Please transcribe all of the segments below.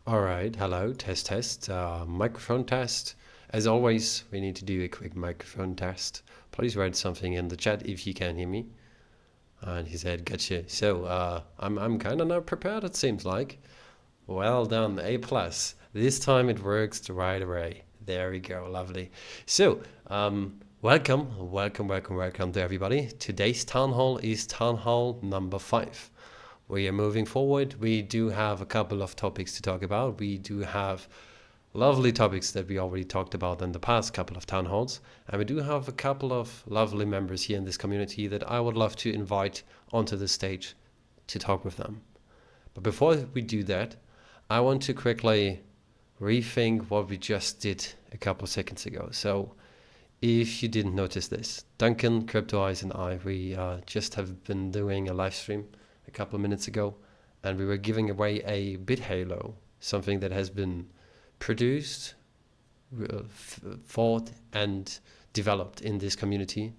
All right, hello, test, test, microphone test. As always, we need to do a quick microphone test. Please write something in the chat if you can hear me. And he said, gotcha. So I'm kind of not prepared, it seems like. Well done, A plus. This time it works right away. There we go, lovely. So, welcome to everybody. Today's town hall is town hall number 5. We are moving forward. We do have a couple of topics to talk about. We do have lovely topics that we already talked about in the past couple of town halls. And we do have a couple of lovely members here in this community that I would love to invite onto the stage to talk with them. But before we do that, I want to quickly rethink what we just did a couple of seconds ago. So if you didn't notice this, Duncan, Crypto Eyes, and I, we just have been doing a live stream a couple of minutes ago, and we were giving away a BitHalo, something that has been produced, thought, and developed in this community,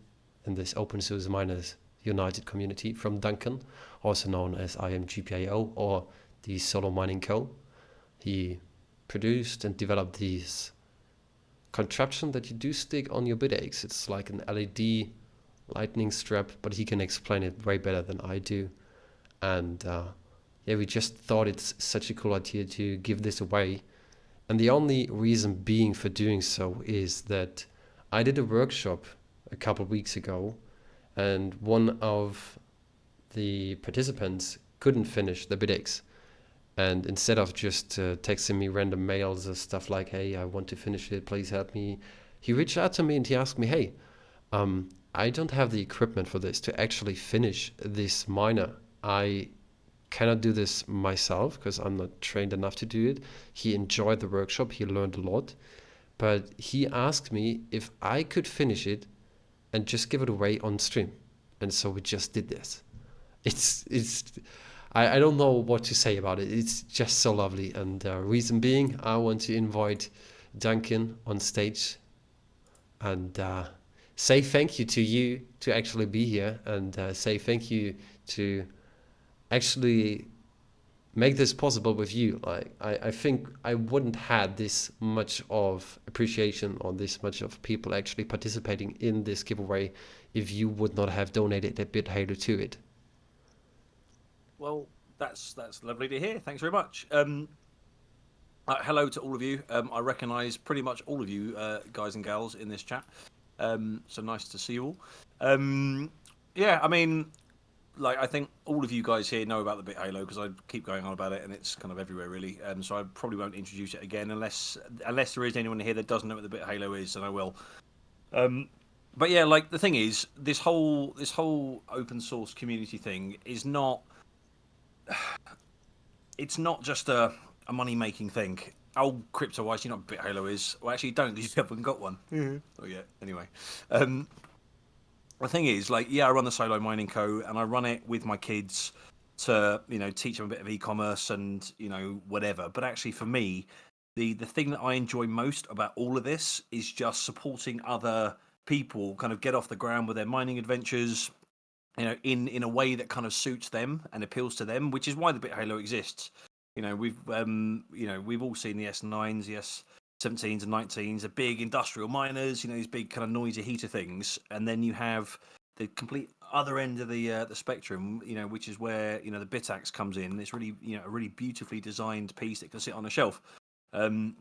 in this open source miners united community from Duncan, also known as IMGPIO or the Solo Mining Co. He produced and developed these contraption that you do stick on your Bitaxe. It's like an LED lightning strap, but he can explain it way better than I do. And yeah, we just thought it's such a cool idea to give this away. And the only reason being for doing so is that I did a workshop a couple of weeks ago, and one of the participants couldn't finish the Bitaxe. And instead of just texting me random mails or stuff like, hey, I want to finish it, please help me, he reached out to me and he asked me, hey, I don't have the equipment for this to actually finish this miner. I cannot do this myself because I'm not trained enough to do it. He enjoyed the workshop, he learned a lot, but he asked me if I could finish it and just give it away on stream. And so we just did this. I don't know what to say about it. It's just so lovely. And reason being, I want to invite Duncan on stage and say thank you to you to actually be here, and say thank you to actually make this possible with you. I think I wouldn't had this much of appreciation or this much of people actually participating in this giveaway if you would not have donated a bit halo to it. Well, that's lovely to hear. Thanks very much. Hello to all of you. I recognise pretty much all of you guys and gals in this chat. So nice to see you all. Yeah, I mean, like I think all of you guys here know about the Bit Halo because I keep going on about it and it's kind of everywhere really. So I probably won't introduce it again unless there is anyone here that doesn't know what the Bit Halo is, and I will. But yeah, like the thing is, this whole open source community thing is not. It's not just a money making thing. Oh, crypto wise, you know what BitHalo is. Well, actually, you don't. You haven't got one. Oh yeah. Anyway, um, the thing is, like, yeah, I run the Solo Mining Co. and I run it with my kids to, teach them a bit of e-commerce and whatever. But actually, for me, the thing that I enjoy most about all of this is just supporting other people kind of get off the ground with their mining adventures, in a way that kind of suits them and appeals to them, which is why the Bit Halo exists. We've all seen the S9s, the S17s and 19s, the big industrial miners, these big kind of noisy heater things, and then you have the complete other end of the spectrum, which is where the Bitaxe comes in. It's really a really beautifully designed piece that can sit on a shelf. And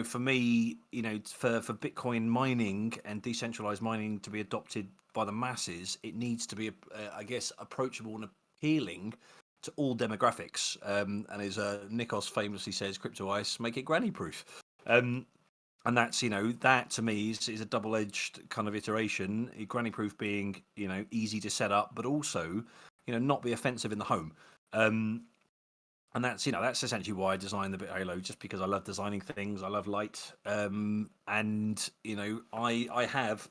for me, for Bitcoin mining and decentralized mining to be adopted by the masses, it needs to be, I guess, approachable and appealing to all demographics. And as Nikos famously says, crypto ice, make it granny proof. And that's, that to me is a double-edged kind of iteration. Granny proof being, easy to set up, but also, not be offensive in the home. And that's essentially why I designed the Bit Halo, just because I love designing things. I love light, and I have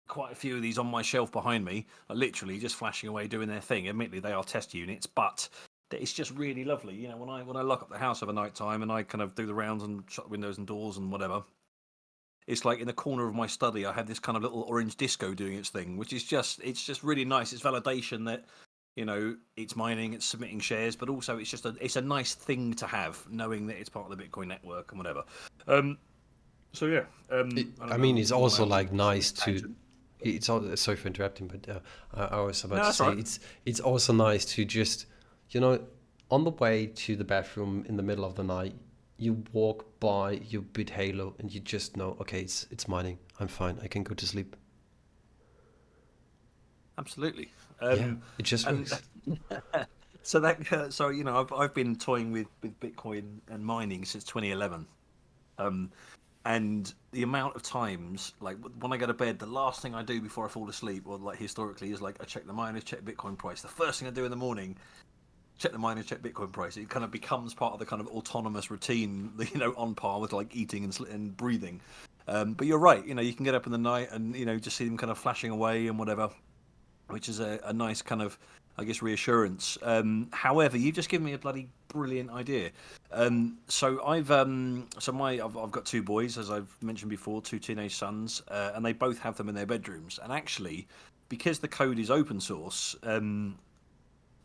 quite a few of these on my shelf behind me, literally just flashing away, doing their thing. Admittedly, they are test units, but it's just really lovely. When I lock up the house over night time and I kind of do the rounds and shut the windows and doors and whatever, it's like in the corner of my study, I have this kind of little orange disco doing its thing, which is just really nice. It's validation that it's mining, it's submitting shares, but also it's a nice thing to have, knowing that it's part of the Bitcoin network and whatever. So yeah, I I don't mean, know it's if you want also to like add to nice this to. tangent. It's all, sorry for interrupting, but I was about No, to that's all say right. it's also nice to just, you know, on the way to the bathroom in the middle of the night, you walk by your bit halo and you just know, okay, it's mining. I'm fine. I can go to sleep. Absolutely. Yeah, it just And works. so I've been toying with Bitcoin and mining since 2011. Um, and the amount of times, like when I go to bed, the last thing I do before I fall asleep, or like historically, is like I check the miners, check Bitcoin price. The first thing I do in the morning, check the miners, check Bitcoin price. It kind of becomes part of the kind of autonomous routine, on par with like eating and breathing. But you're right. You can get up in the night and just see them kind of flashing away and whatever, which is a nice kind of, I guess, reassurance. However, you just given me a bloody brilliant idea. I've got two boys, as I've mentioned before, two teenage sons, and they both have them in their bedrooms. And actually, because the code is open source,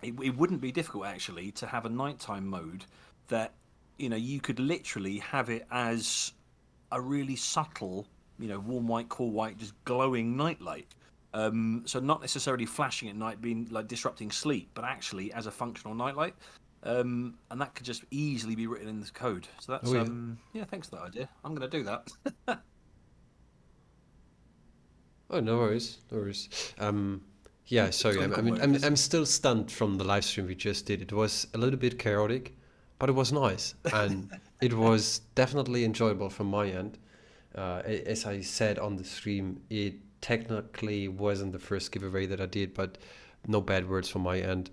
it wouldn't be difficult actually to have a nighttime mode that you could literally have it as a really subtle, warm white, cool white, just glowing nightlight. So not necessarily flashing at night, being like disrupting sleep, but actually as a functional nightlight. And that could just easily be written in this code. So Oh that's yeah. yeah, thanks for that idea. I'm going to do that. Oh, no worries, no worries. Yeah, sorry. Something I called mean, I'm Modus. still stunned from the live stream we just did. It was a little bit chaotic, but it was nice, and it was definitely enjoyable from my end. As I said on the stream, it technically wasn't the first giveaway that I did, but no bad words from my end.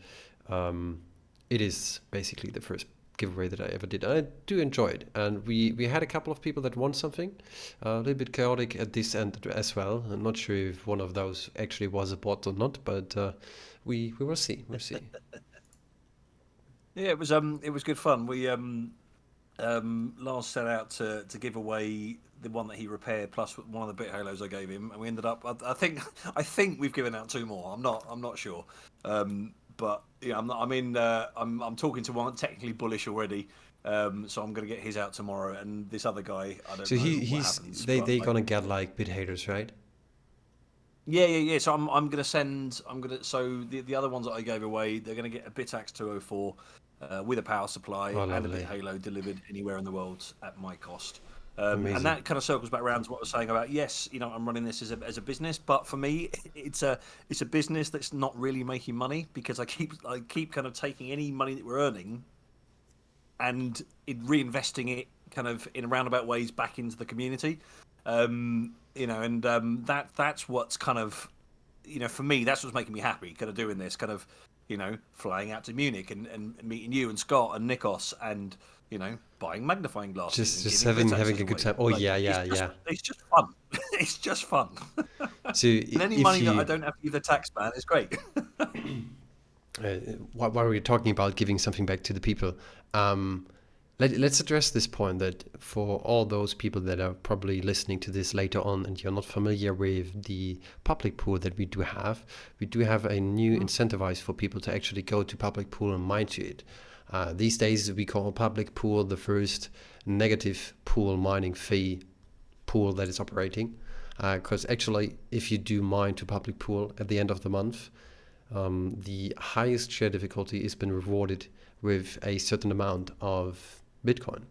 Um, it is basically the first giveaway that I ever did. I do enjoy it, and we had a couple of people that won something. A little bit chaotic at this end as well. I'm not sure if one of those actually was a bot or not, but we will see. We'll see. Yeah, it was good fun. Lars set out to give away the one that he repaired plus one of the bit halos I gave him, and we ended up. I think we've given out two more. I'm not sure, but yeah, I'm not. I mean, I'm talking to one technically bullish already, so I'm going to get his out tomorrow, and this other guy, I don't So know what he's happens, they but they gonna get like bit haters, right? yeah. So I'm gonna send. I'm gonna so the other ones that I gave away, they're gonna get a Bitaxe 204 with a power supply Oh, and a bit lovely, Halo delivered anywhere in the world at my cost. And amazing. that kind of circles back around to what I was saying about yes, I'm running this as a business, but for me, it's a business that's not really making money because I keep kind of taking any money that we're earning and reinvesting it kind of in roundabout ways back into the community. And that's what's kind of for me, that's what's making me happy, kind of doing this, kind of, flying out to Munich and meeting you and Scott and Nikos and, buying magnifying glasses and Just giving having Bitaxes a good away. time. Oh Like, yeah, it's yeah, just, yeah. it's just fun. It's just fun. So And any if money that I you don't have to give the tax man is great. uh, while we're talking about giving something back to the people, um, let's address this point that for all those people that are probably listening to this later on and you're not familiar with the public pool that we do have a new incentivize for people to actually go to public pool and mine to it. These days we call public pool the first negative pool mining fee pool that is operating. Because actually, if you do mine to public pool at the end of the month, the highest share difficulty has been rewarded with a certain amount of Bitcoin.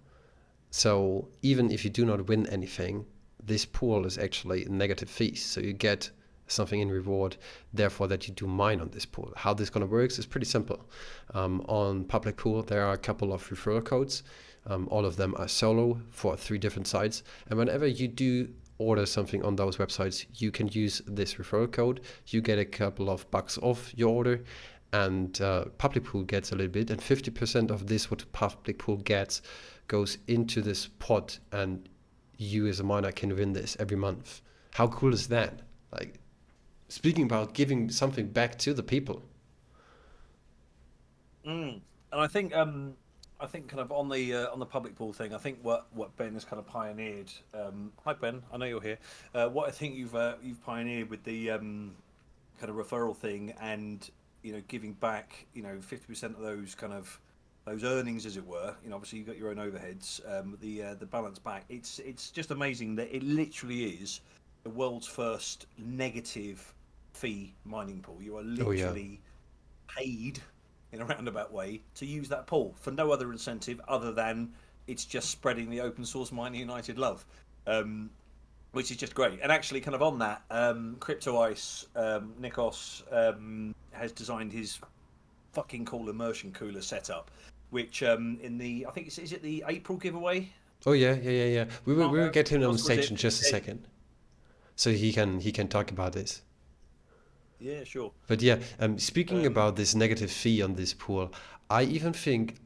So even if you do not win anything, this pool is actually negative fees. So you get something in reward, therefore that you do mine on this pool. How this going to work is pretty simple. On public pool, there are a couple of referral codes. All of them are solo for 3 different sites. And whenever you do order something on those websites, you can use this referral code. You get a couple of bucks off your order, and public pool gets a little bit, and 50% of this what public pool gets goes into this pot, and you as a miner can win this every month. How cool is that? Like, speaking about giving something back to the people. And I think kind of on the public pool thing, I think what Ben has kind of pioneered. Hi Ben, I know you're here. What I think you've pioneered with the kind of referral thing and giving back, 50% of those kind of those earnings, as it were. Obviously you've got your own overheads, the balance back. It's just amazing that it literally is the world's first negative fee mining pool. You are Oh yeah. literally paid in a roundabout way to use that pool for no other incentive other than it's just spreading the open source mining United love. Which is just great. And actually, kind of on that, Crypto Ice, Nikos has designed his fucking cool immersion cooler setup, which in the I think is it the April giveaway? Oh yeah. We will get him on Was stage it? in just a second, so he can talk about this. Yeah, sure. But yeah, speaking Um, about this negative fee on this pool, I even think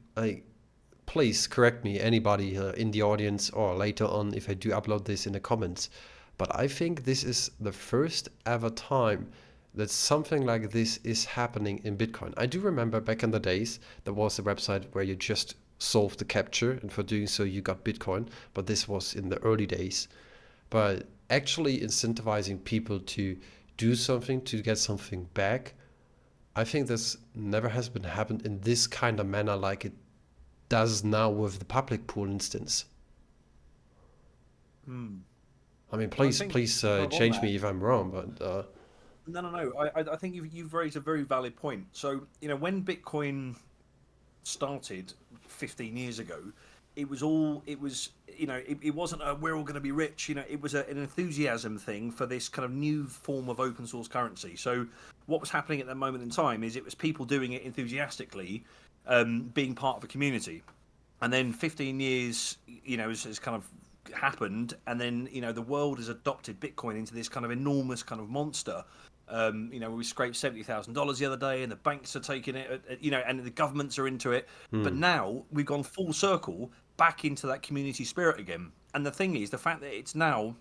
please correct me, anybody in the audience or later on if I do upload this in the comments. But I think this is the first ever time that something like this is happening in Bitcoin. I do remember back in the days there was a website where you just solved the capture, and for doing so you got Bitcoin. But this was in the early days. But actually incentivizing people to do something to get something back, I think this never has been happened in this kind of manner like it does now with the public pool instance. hmm. I mean, And I please think kind of on change that. me if I'm wrong, but No. I think you've raised a very valid point. So when Bitcoin started 15 years ago, it wasn't a we're all going to be rich. It was an enthusiasm thing for this kind of new form of open source currency. So what was happening at that moment in time is it was people doing it enthusiastically, being part of a community. And then 15 years, has kind of happened, and then the world has adopted Bitcoin into this kind of enormous kind of monster. We scraped $70,000 the other day, and the banks are taking it, and the governments are into it. But hmm. now we've gone full circle back into that community spirit again. And the thing is, the fact that it's now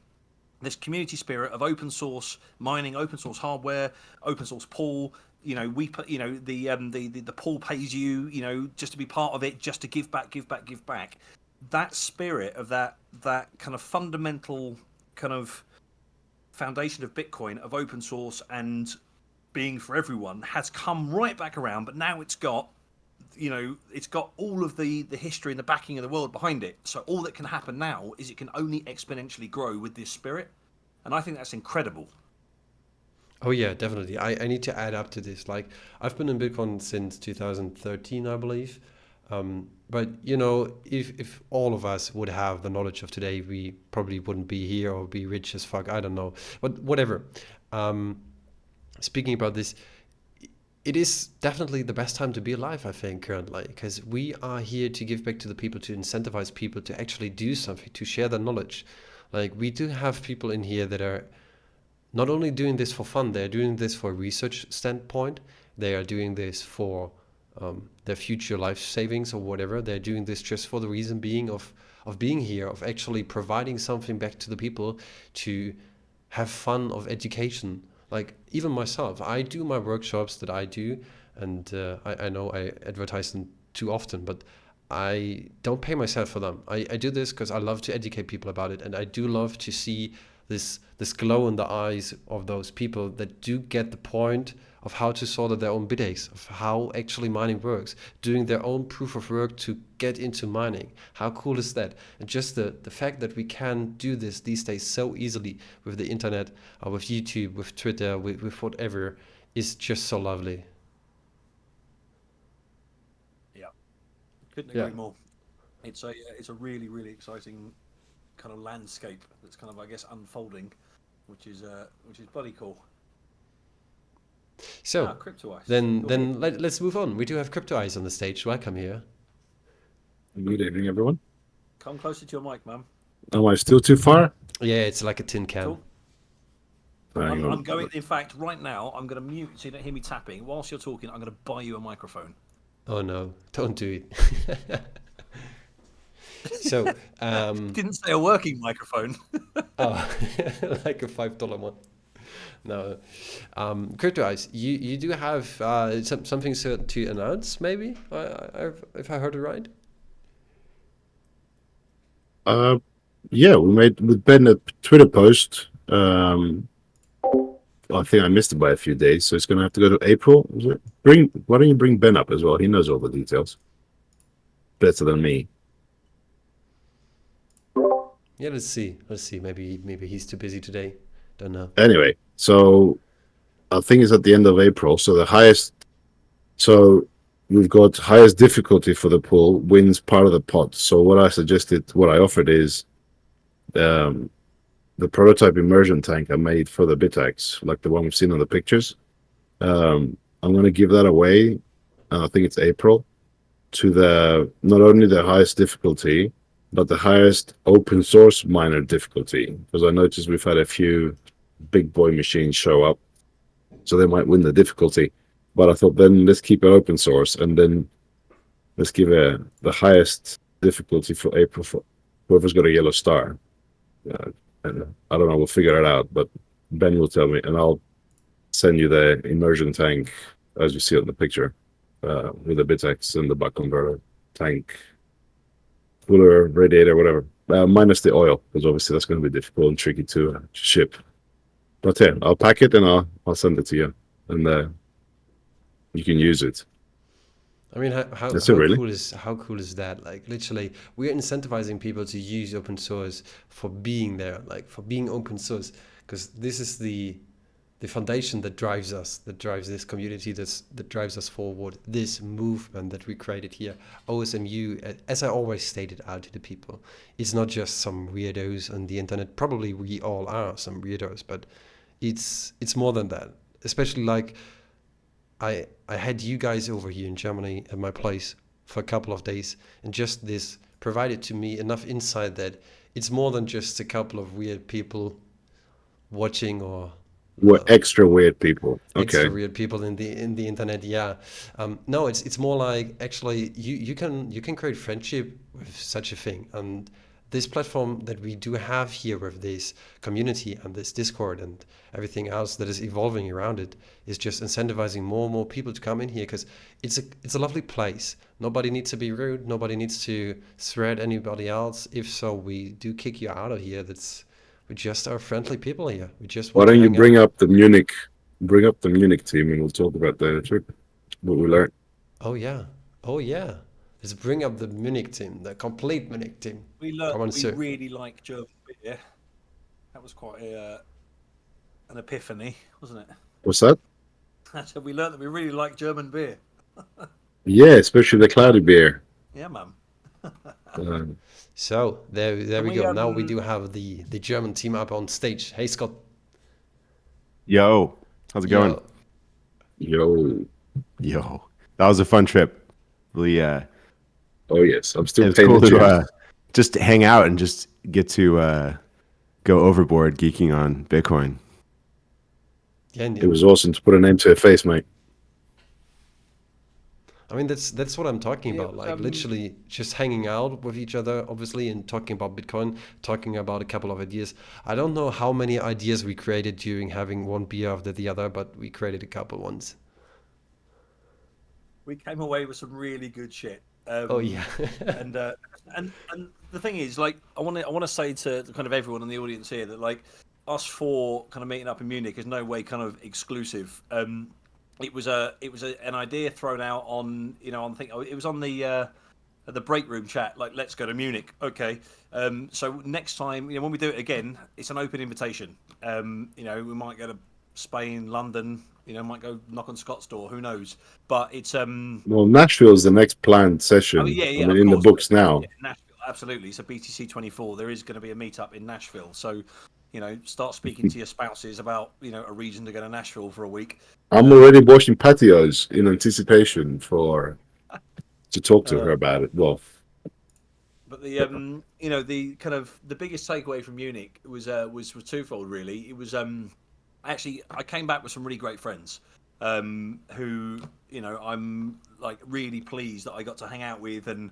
this community spirit of open source mining, open source hardware, open source pool. We put, the pool pays you, just to be part of it, just to give back, give back, give back. That spirit of that kind of fundamental kind of foundation of Bitcoin, of open source and being for everyone, has come right back around. But now it's got all of the history and the backing of the world behind it. So all that can happen now is it can only exponentially grow with this spirit, and I think that's incredible. Oh yeah, definitely. I need to add up to this. Like I've been in Bitcoin since 2013, I believe. But if all of us would have the knowledge of today, we probably wouldn't be here or be rich as fuck. I don't know, but whatever. Um, Speaking about this, it is definitely the best time to be alive, I think, currently, because we are here to give back to the people, to incentivize people to actually do something, to share their knowledge. Like we do have people in here that are not only doing this for fun, they're doing this for a research standpoint. They are doing this for their future life savings or whatever. They're doing this just for the reason being of being here, of actually providing something back to the people, to have fun of education. Like even myself, I do my workshops that I do, and I know I advertise them too often, but I don't pay myself for them. I do this because I love to educate people about it, and I do love to see this glow in the eyes of those people that do get the point of how to sort out their own bitaches, of how actually mining works, doing their own proof of work to get into mining. How cool is that? And just the fact that we can do this these days so easily with the internet, with YouTube, with Twitter, with whatever, is just so lovely. Yeah, couldn't Yeah. agree more. It's a really really exciting kind of landscape that's kind of, I guess, unfolding, which is bloody cool. So Crypto Ice, then go ahead. then let's move on. We do have Crypto Eyes on the stage. Welcome here. Good evening, everyone. Come closer to your mic, man. Am I still too far? Yeah, it's like a tin can. Talk. Hang I'm on. going. In fact, right now, I'm going to mute so you don't hear me tapping. Whilst you're talking, I'm going to buy you a microphone. Oh no, don't do it. So, Didn't say a working microphone. oh, like a $5 one. No, Crypto Eyes, you do have something to announce, maybe? If I heard it right. Yeah, we made with Ben a Twitter post I think I missed it by a few days, so it's going to have to go to April. Is it? Why don't you bring Ben up as well? He knows all the details better than me. Yeah, let's see. Let's see. Maybe he's too busy today. Don't know. Anyway, so I think it's at the end of April. So the highest, so we've got highest difficulty for the pool wins part of the pot. So what I offered is um, the prototype immersion tank I made for the Bitaxe, like the one we've seen on the pictures. I'm going to give that away. I think it's April to the not only the highest difficulty, but the highest open source miner difficulty. Because I noticed we've had a few big boy machines show up, so they might win the difficulty. But I thought then let's keep it open source, and then let's give the highest difficulty for April for whoever's got a yellow star. And I don't know, we'll figure it out, but Ben will tell me, and I'll send you the immersion tank as you see it in the picture, with the Bitaxe and the buck converter tank, cooler, radiator, whatever, minus the oil, because obviously that's going to be difficult and tricky to ship. But yeah, I'll pack it and I'll send it to you, and you can use it. I mean, how That's it, really. cool is that? Like, literally, we're incentivizing people to use open source for being there, like for being open source, because this is the foundation that drives us, that drives this community, that drives us forward. This movement that we created here, OSMU, as I always stated out to the people, it's not just some weirdos on the internet. Probably we all are some weirdos, but it's more than that. Especially like I had you guys over here in Germany at my place for a couple of days, and just this provided to me enough insight that it's more than just a couple of weird people watching, or We're extra weird people. extra Okay. weird people in the internet. Yeah, no, it's more like actually you can create friendship with such a thing, and this platform that we do have here with this community and this Discord and everything else that is evolving around it is just incentivizing more and more people to come in here, because it's a lovely place. Nobody needs to be rude. Nobody needs to threat anybody else. If so, we do kick you out of here. We just are friendly people here. We just Why want to don't you hang out. bring up the Munich team, and we'll talk about the trip, what we learned. Oh yeah. Oh yeah. Let's bring up the Munich team, the complete Munich team. We learned Come on, that we sir. really like German beer. That was quite an epiphany, wasn't it? What's that? I said we learned that we really like German beer. Yeah, especially the cloudy beer. Yeah, man. Um, So there And we we go. Now we do have the German team up on stage. Hey Scott. Yo, how's it going? Yo. yo, Yo, that was a fun trip. Really, oh yes, I'm it still was paying cool the to dues. just hang out and just get to go overboard geeking on Bitcoin. Yeah, and, It was awesome to put a name to a face, mate. I mean that's what I'm talking Yeah, it about. was, Like literally just hanging out with each other, obviously, and talking about Bitcoin, talking about a couple of ideas. I don't know how many ideas we created during having one beer after the other, but we created a couple ones. we came away with some really good shit. Oh yeah. And the thing is, like, I want to say to kind of everyone in the audience here that, like, us four kind of meeting up in Munich is no way kind of exclusive. It was an idea thrown out on, it was on the break room chat, like, let's go to Munich. Okay. So next time, when we do it again, it's an open invitation. We might go to Spain, London, might go knock on Scott's door, who knows? But it's Well, Nashville is the next planned oh session. yeah, I yeah, mean, of in the course. books now. Yeah, Nashville, absolutely. So BTC 24, there is going to be a meetup in Nashville. So, start speaking to your spouses about, a reason to go to Nashville for a week. I'm already washing patios in anticipation to talk to her Uh, about it. Well, But the kind of the biggest takeaway from Munich was twofold really. It was actually I came back with some really great friends, who I'm like really pleased that I got to hang out with and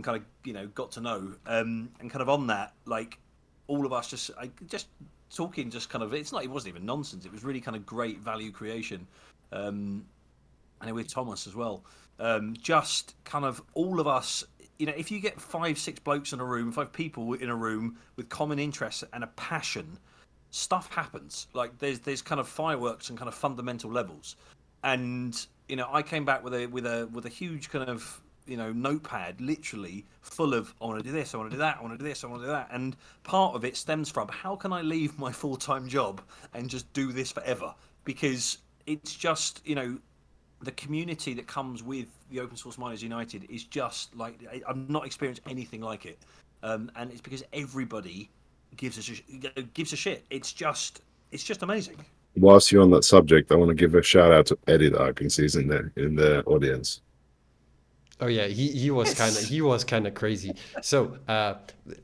kind of got to know, and kind of on that, like, all of us just talking, just kind of, it wasn't even nonsense. It was really kind of great value creation, and with Thomas as well. Just kind of all of us, if you get 5, 6 blokes in a room, 5 people in a room with common interests and a passion, stuff happens. Like there's kind of fireworks and kind of fundamental levels, and I came back with a huge kind of notepad, literally full of I want to do this, I want to do that, I want to do this, I want to do that, and part of it stems from how can I leave my full-time job and just do this forever, because it's just the community that comes with the Open Source Miners United is just like I've not experienced anything like it, and it's because everybody gives a shit. It's just amazing. Whilst you're on that subject, I want to give a shout out to Eddie that I can see is in the audience. Oh yeah, he was kind of crazy. So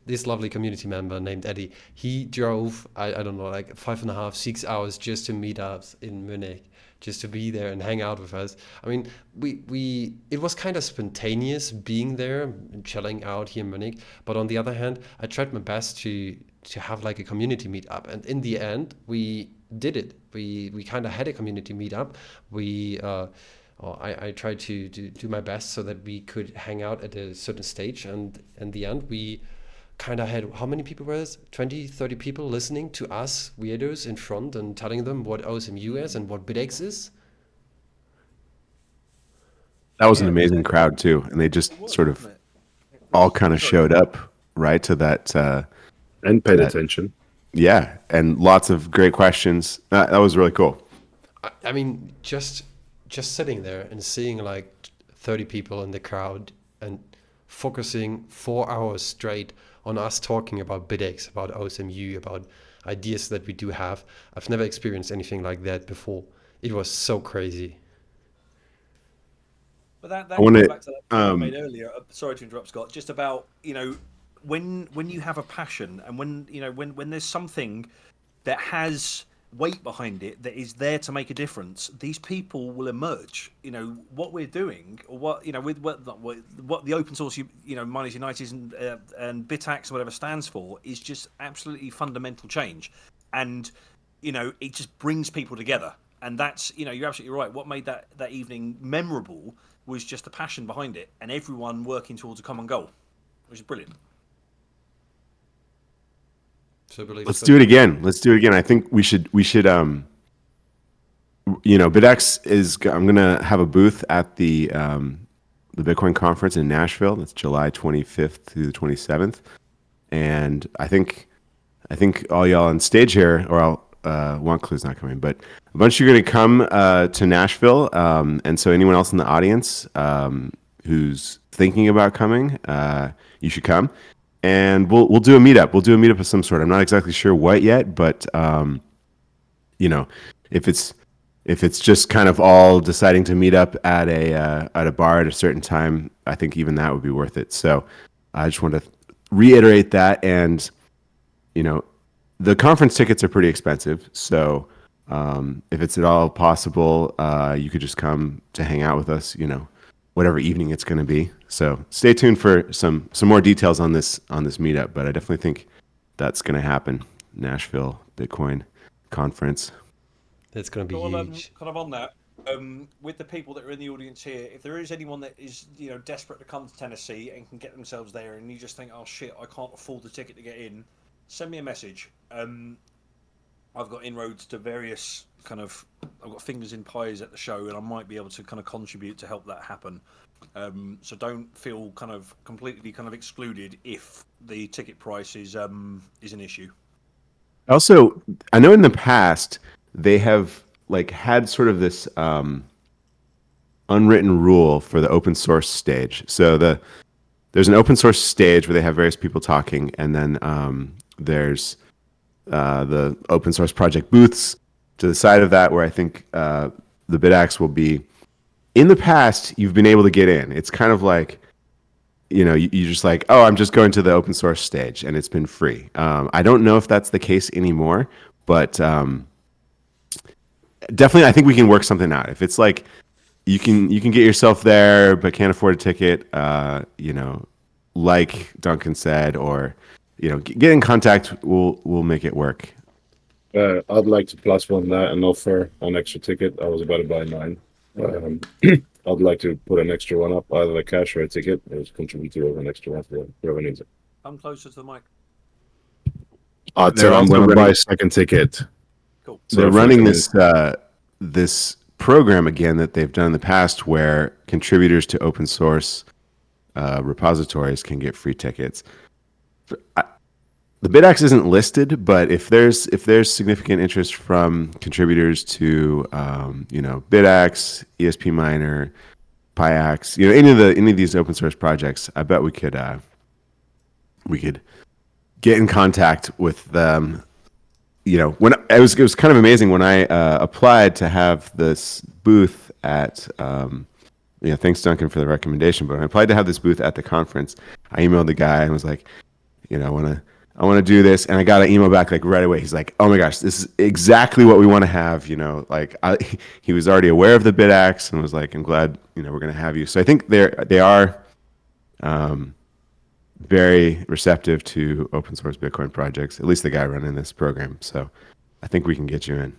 this lovely community member named Eddie, he drove I don't know, like 5.5, 6 hours just to meet us in Munich, just to be there and hang out with us. I mean, we it was kind of spontaneous being there and chilling out here in Munich. But on the other hand, I tried my best to have like a community meetup, and in the end, we did it. We kind of had a community meetup. We I tried to do my best so that we could hang out at a certain stage, and in the end we kind of had, how many people were it? 20, 30 people listening to us weirdos in front and telling them what OSMU is and what Bitaxe is. That was an amazing crowd too, and they just sort of all kind of showed up right to that and paid attention. Yeah, and lots of great questions. That was really cool. I mean, just sitting there and seeing like 30 people in the crowd and focusing 4 hours straight on us talking about Bitaxe, about OSMU, about ideas that we do have. I've never experienced anything like that before. It was so crazy. But that goes back to that point I made earlier. Sorry to interrupt, Scott. Just about when you have a passion, and when there's something that has weight behind it that is there to make a difference, these people will emerge. What we're doing, or with what the Open Source Miners United and Bitaxe or whatever stands for, is just absolutely fundamental change, and it just brings people together. And that's you're absolutely right. What made that evening memorable was just the passion behind it, and everyone working towards a common goal, which is brilliant. So let's do it again. I think we should Bitaxe is, I'm gonna have a booth at the Bitcoin conference in Nashville. That's July 25th through the 27th, and I think all y'all on stage here, or Wanklu's not coming, but a bunch of you are going to come to Nashville, and so anyone else in the audience who's thinking about coming, you should come, and we'll do a meetup. We'll do a meetup of some sort. I'm not exactly sure what yet, but if it's just kind of all deciding to meet up at a bar at a certain time, I think even that would be worth it. So I just want to reiterate that, and the conference tickets are pretty expensive, so if it's at all possible, you could just come to hang out with us, whatever evening it's going to be. So stay tuned for some more details on this meetup, but I definitely think that's going to happen. Nashville Bitcoin conference. It's going to be huge. Kind of on that, with the people that are in the audience here, if there is anyone that is desperate to come to Tennessee and can get themselves there, and you just think, oh shit, I can't afford the ticket to get in, send me a message. I've got inroads to various I've got fingers in pies at the show, and I might be able to kind of contribute to help that happen. So don't feel kind of completely kind of excluded if the ticket price is an issue. Also, I know in the past they have had sort of this unwritten rule for the open source stage. So there's an open source stage where they have various people talking, and then there's the open source project booths to the side of that, where I think the Bitaxe will be. In the past, you've been able to get in. It's kind of like, you just like, oh, I'm just going to the open source stage, and it's been free. I don't know if that's the case anymore, but definitely I think we can work something out. If it's like you can get yourself there but can't afford a ticket, like Duncan said, or get in contact. We'll make it work. I'd like to plus one that and offer an extra ticket. I was about to buy 9. I'd like to put an extra one up, either a cash or a ticket. There's contribute to an extra one for whoever needs it. Come closer to the mic. They're I'm also going to buy running. a second ticket. Cool. So They're if we running can- this program again that they've done in the past, where contributors to open source repositories can get free tickets. The Bitaxe isn't listed, but if there's significant interest from contributors to Bitaxe, ESP Miner, Piax, any of these open source projects, I bet we could get in contact with them. When it was kind of amazing when I applied to have this booth at. Thanks Duncan for the recommendation. But when I applied to have this booth at the conference, I emailed the guy and was like, I want to do this, and I got an email back like right away. He's like, "Oh my gosh, this is exactly what we want to have." He was already aware of the Bitaxe and was like, "I'm glad we're going to have you." So I think they are very receptive to open source Bitcoin projects. At least the guy running this program. So I think we can get you in.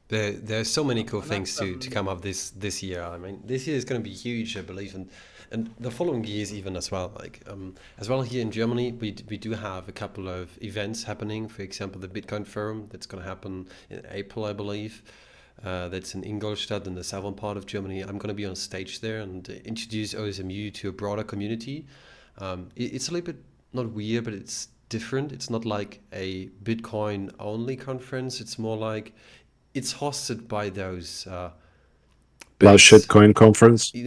There's so many cool things to come up this year. I mean, this year is going to be huge, I believe, and the following years even as well. As well here in Germany, we do have a couple of events happening. For example, the Bitcoin Forum that's going to happen in April, I believe. That's in Ingolstadt in the southern part of Germany. I'm going to be on stage there and introduce OSMU to a broader community. It's a little bit not weird, but it's different. It's not like a Bitcoin only conference. It's more like it's hosted by those Last shitcoin conference. No.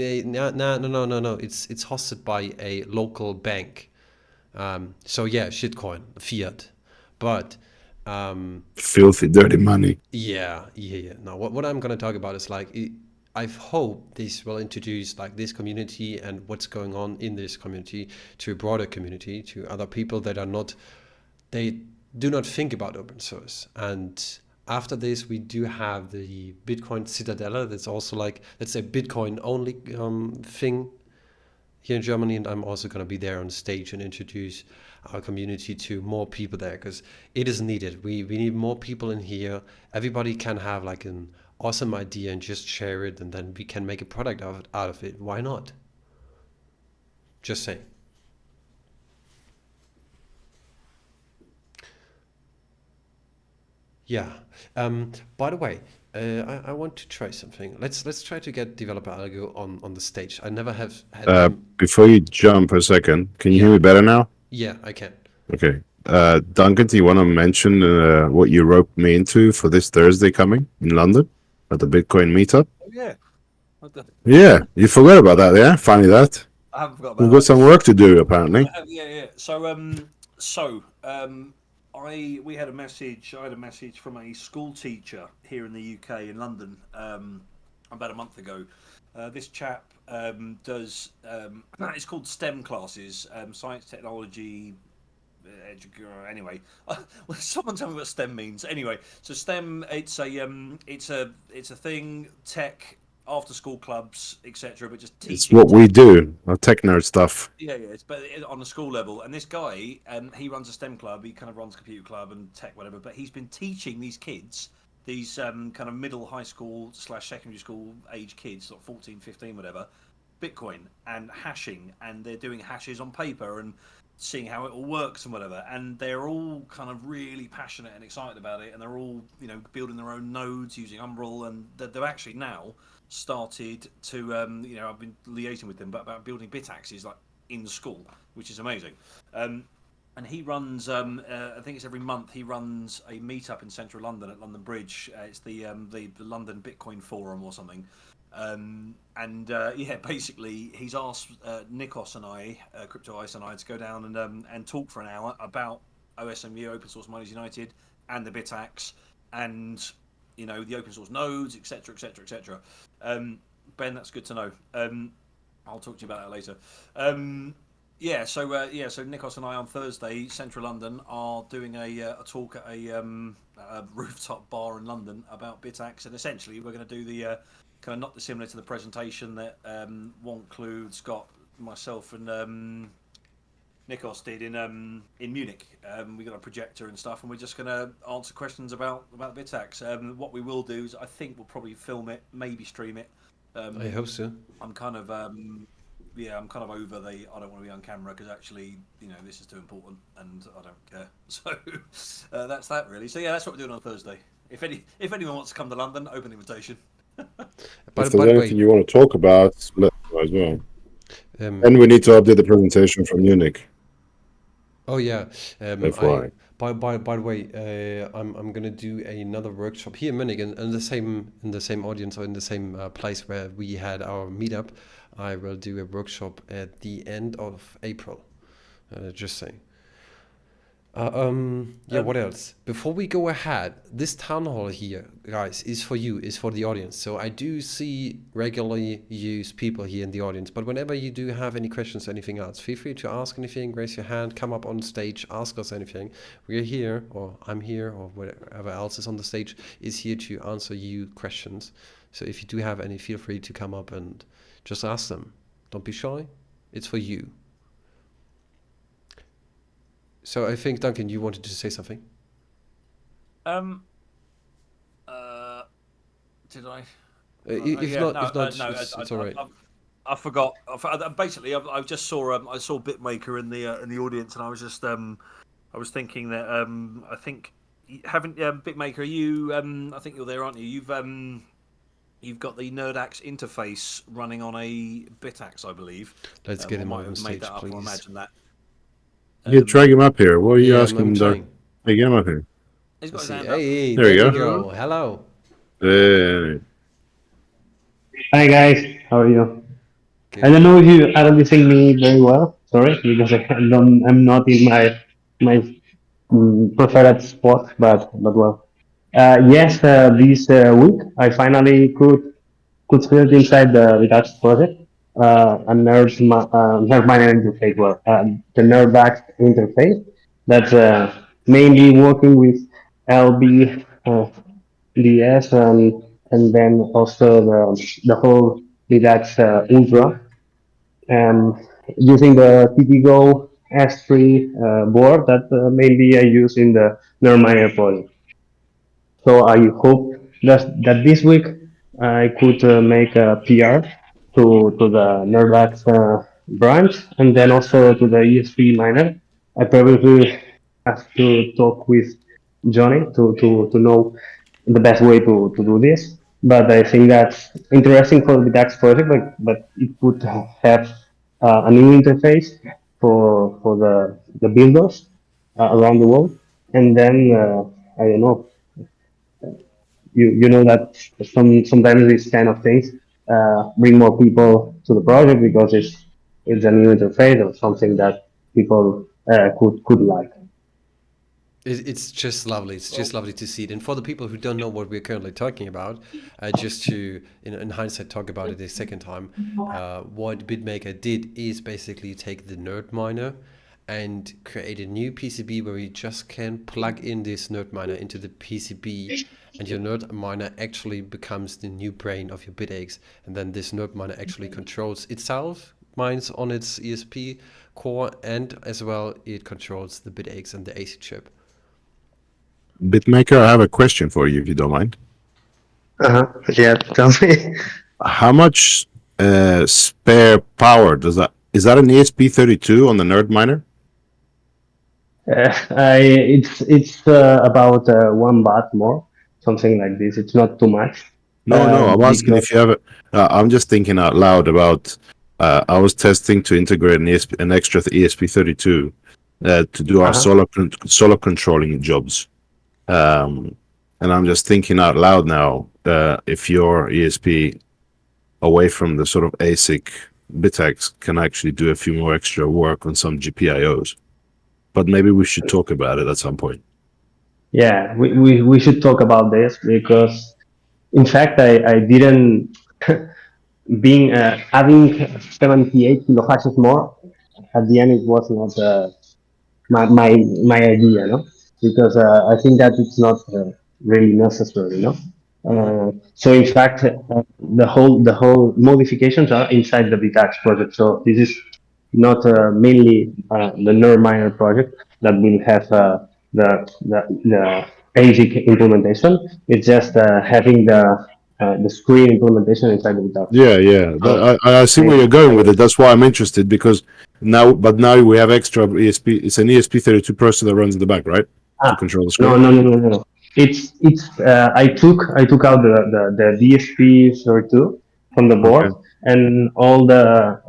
It's hosted by a local bank. So yeah, shitcoin, fiat, but Filthy, dirty money. yeah. Now, what I'm gonna talk about is I hope this will introduce this community and what's going on in this community to a broader community, to other people that they do not think about open source. And after this, we do have the Bitcoin Citadella. That's also let's say Bitcoin only thing here in Germany. And I'm also going to be there on stage and introduce our community to more people there, because it is needed. We need more people in here. Everybody can have an awesome idea and just share it, and then we can make a product out of it. Why not? Just saying. Yeah. By the way, I want to try something. Let's try to get developer Algo on the stage. I never have had him. Before you jump a second, can you hear me better now? Yeah, I can. Okay. Duncan, do you want to mention what you roped me into for this Thursday coming in London at the Bitcoin meetup? Oh, yeah. Yeah, you forgot about that, yeah? Funny that. I haven't forgot about We've that. got some work to do, apparently. Yeah. We had a message. I had a message from a school teacher here in the UK in London about a month ago. This chap does. It's called STEM classes, science, technology. Anyway, someone tell me what STEM means. Anyway, so STEM, it's a thing, tech, after school clubs, etc. But just teaching. It's what we do, our tech nerd stuff. Yeah, it's but on a school level. And this guy, he runs a STEM club. He kind of runs a computer club and tech, whatever. But he's been teaching these kids, these kind of middle high school / secondary school age kids, 14, 15, whatever, Bitcoin and hashing, and they're doing hashes on paper and seeing how it all works and whatever. And they're all kind of really passionate and excited about it. And they're all, building their own nodes using Umbrel, and they're actually now started to I've been liaising with them about building Bitaxes in school, which is amazing. And he runs I think it's every month he runs a meetup in central London at London Bridge. It's the London Bitcoin Forum or something. Basically he's asked Nikos and I, Crypto Ice and I, to go down and talk for an hour about OSMU, Open Source Miners United, and the Bitaxe, and the open source nodes, etc. Ben, that's good to know. I'll talk to you about that later. So Nikos and I on Thursday, Central London, are doing a talk at a rooftop bar in London about Bitaxe, and essentially we're going to do the kind of not dissimilar to the presentation that Wonklu, Scott, myself, and Nikos did in Munich. We got a projector and stuff, and we're just going to answer questions about Bitaxe. What we will do is, I think we'll probably film it, maybe stream it. I hope so. I'm kind of I'm kind of over the I don't want to be on camera because actually, this is too important and I don't care. So that's that really. So yeah, that's what we're doing on Thursday. If anyone wants to come to London, open invitation. If there's anything you want to talk about, let us know as well. And we need to update the presentation from Munich. Oh yeah. FYI. By the way, I'm gonna do another workshop here in Munich in the same audience or in the same place where we had our meetup. I will do a workshop at the end of April. Just saying. What else? Before we go ahead, this town hall here, guys, is for you, is for the audience. So I do see regularly used people here in the audience, but whenever you do have any questions or anything else, feel free to ask anything, raise your hand, come up on stage, ask us anything. We're here, or I'm here, or whatever else is on the stage is here to answer you questions. So if you do have any, feel free to come up and just ask them. Don't be shy. It's for you. So I think, Duncan, you wanted to say something? Did I? If not, it's all right. I forgot. Basically, I just saw I saw Bitmaker in the audience, and I was just I was thinking that I think haven't Bitmaker. You I think you're there, aren't you? You've got the NerdAxe interface running on a Bitaxe, I believe. Let's get him on stage, that up, please. I imagine that. Yeah, drag him up here. What are you asking I'm him, Doug? Hey, get him up here. He's got his See, hand hey, up. there you you go. go. Hello. Hi guys, how are you? Good. I don't know if you are listening me very well. Sorry, because I'm not in my preferred spot, but well. Yes, this week I finally could fit inside the Bitaxe project a nerd miner interface. Well, the NerdBack interface that's mainly working with LB. DS and then also the whole Redux Ultra using the TTGo S3 board that mainly I use in the Neurominer project. So I hope that this week I could make a PR to the Nervax branch and then also to the ESP miner. I probably have to talk with Johnny to know the best way to do this. But I think that's interesting for the DAX project, but it would have a new interface for the builders around the world. And then I don't know, you know that sometimes these kind of things bring more people to the project because it's a new interface or something that people could like. It's just lovely. It's just lovely to see it. And for the people who don't know what we're currently talking about, just to, in hindsight, talk about it a second time, what Bitmaker did is basically take the nerd miner and create a new PCB where you just can plug in this nerd miner into the PCB, and your nerd miner actually becomes the new brain of your Bitaxe. And then this nerd miner actually controls itself, mines on its ESP core, and as well it controls the Bitaxe and the AC chip. Bitmaker, I have a question for you, if you don't mind. Yeah, tell me. How much spare power is that an ESP32 on the nerd miner? It's about 1 baht more, something like this. It's not too much. No, I'm asking if you have it. I'm just thinking out loud about. I was testing to integrate an extra ESP32 to do our solar controlling jobs. And I'm just thinking out loud now, if your ESP away from the sort of ASIC Bitaxe can actually do a few more extra work on some GPIOs. But maybe we should talk about it at some point. Yeah, we should talk about this because, in fact, I didn't being adding 78 kilohashes more. At the end, it was not my idea, no, because I think that it's not really necessary, no. So in fact, the whole modifications are inside the Bitaxe project. So this is not mainly the Neurominer project that will have the basic implementation. It's just having the screen implementation inside the Bitaxe. Yeah. I see where you're going with it. That's why I'm interested, because now we have extra ESP. It's an ESP32 processor that runs in the back, right? To control the screen. No. It's I took out the DSP32 from the board, and all the